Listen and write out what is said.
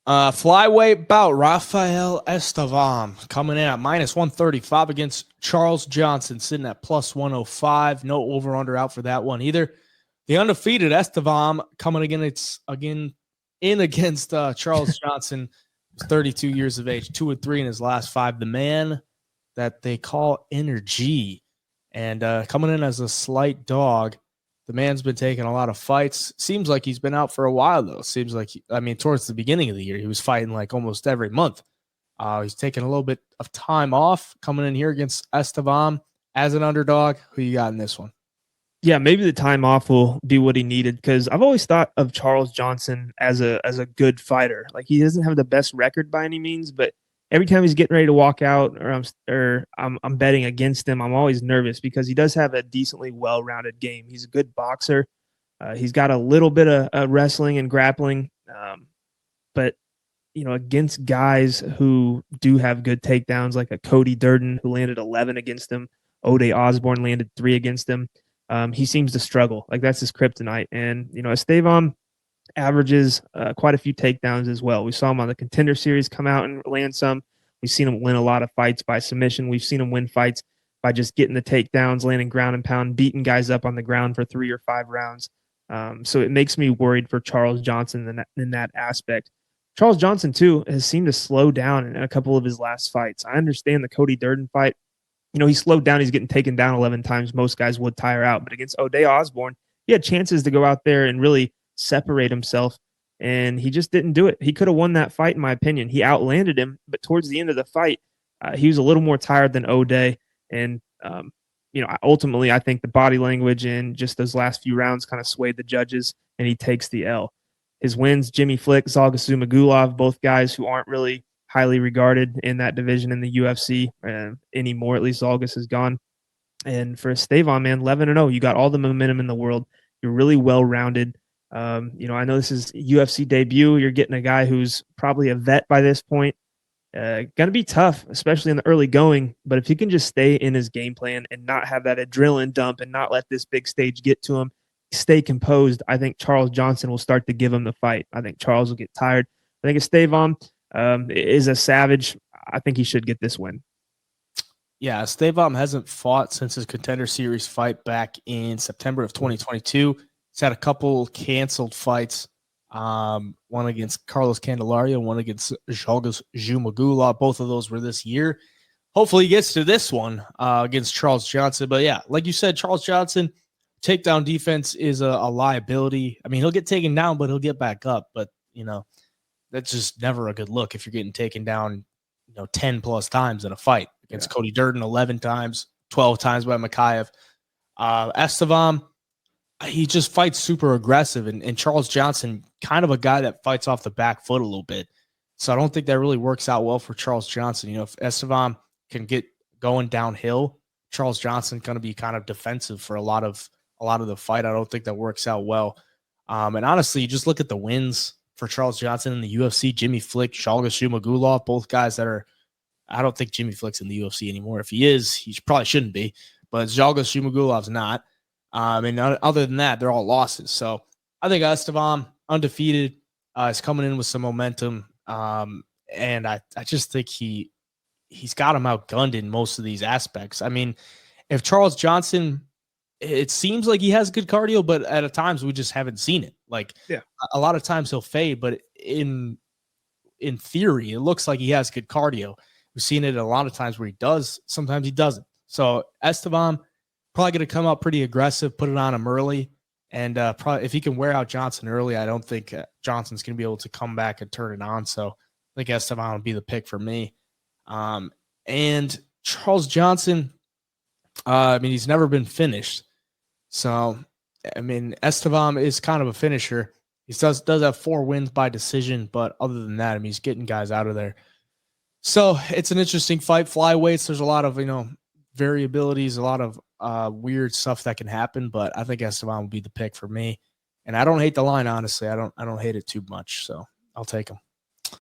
Flyweight bout, Rafael Estevam coming in at minus 135 against Charles Johnson, sitting at plus 105. No over-under out for that one either. The undefeated Estevam coming against Charles Johnson, who's 32 years of age, 2-3 in his last 5. The man that they call Energy, and coming in as a slight dog. The man's been taking a lot of fights. Seems like he's been out for a while, though. Seems like, towards the beginning of the year, he was fighting like almost every month. He's taking a little bit of time off, coming in here against Estevam as an underdog. Who you got in this one? Yeah, maybe the time off will be what he needed, because I've always thought of Charles Johnson as a good fighter. Like, he doesn't have the best record by any means, but every time he's getting ready to walk out, or I'm betting against him, I'm always nervous because he does have a decently well-rounded game. He's a good boxer. He's got a little bit of wrestling and grappling, but against guys who do have good takedowns, like a Cody Durden who landed 11 against him, Ode Osborne landed 3 against him. He seems to struggle. Like, that's his kryptonite. And Estevam averages quite a few takedowns as well. We saw him on the Contender Series come out and land some. We've seen him win a lot of fights by submission. We've seen him win fights by just getting the takedowns, landing ground and pound, beating guys up on the ground for 3 or 5 rounds. So it makes me worried for Charles Johnson in that aspect. Charles Johnson, too, has seemed to slow down in a couple of his last fights. I understand the Cody Durden fight. He slowed down. He's getting taken down 11 times. Most guys would tire out. But against Ode Osborne, he had chances to go out there and really separate himself, and he just didn't do it. He could have won that fight, in my opinion. He outlanded him, but towards the end of the fight, he was a little more tired than Ode. And, ultimately, I think the body language and just those last few rounds kind of swayed the judges, and he takes the L. His wins, Jimmy Flick, Zhalgas Zhumagulov, both guys who aren't really highly regarded in that division in the UFC anymore. At least Zhalgas is gone. And for Estevam, man, 11-0. You got all the momentum in the world. You're really well-rounded. I know this is UFC debut. You're getting a guy who's probably a vet by this point. Going to be tough, especially in the early going. But if he can just stay in his game plan and not have that adrenaline dump and not let this big stage get to him, stay composed, I think Charles Johnson will start to give him the fight. I think Charles will get tired. I think Estevam is a savage. I think he should get this win. Yeah, Estevam hasn't fought since his Contender Series fight back in September of 2022. He's had a couple canceled fights, one against Carlos Candelario, one against Zhalgas Zhumagulov. Both of those were this year. Hopefully he gets to this one against Charles Johnson. But yeah, like you said, Charles Johnson, takedown defense is a liability. I mean, he'll get taken down, but he'll get back up. But, that's just never a good look if you're getting taken down, 10 plus times in a fight. Against Cody Durden 11 times, 12 times by Makayev. Estevam, he just fights super aggressive, and Charles Johnson, kind of a guy that fights off the back foot a little bit. So I don't think that really works out well for Charles Johnson. If Estevam can get going downhill, Charles Johnson going to be kind of defensive for a lot of the fight. I don't think that works out well. And honestly, you just look at the wins for Charles Johnson in the UFC. Jimmy Flick, Zhalgas Zhumagulov, both guys that are. I don't think Jimmy Flick's in the UFC anymore. If he is, he probably shouldn't be. But Zhalgas Zhumagulov's not. And other than that, they're all losses. So I think Estevam, undefeated, is coming in with some momentum. And I just think he's got him outgunned in most of these aspects. I mean, if Charles Johnson, it seems like he has good cardio, but at times we just haven't seen it. Like, a lot of times he'll fade, but in theory, it looks like he has good cardio. We've seen it a lot of times where he does. Sometimes he doesn't. So Estevam probably going to come out pretty aggressive, put it on him early. And probably if he can wear out Johnson early, I don't think Johnson's going to be able to come back and turn it on. So I think Estevam will be the pick for me. And Charles Johnson, he's never been finished. So, Estevam is kind of a finisher. He does have 4 wins by decision, but other than that, he's getting guys out of there. So it's an interesting fight. Flyweights, there's a lot of, variabilities, a lot of weird stuff that can happen, but I think Estevam will be the pick for me. And I don't hate the line, honestly. I don't hate it too much, so I'll take him.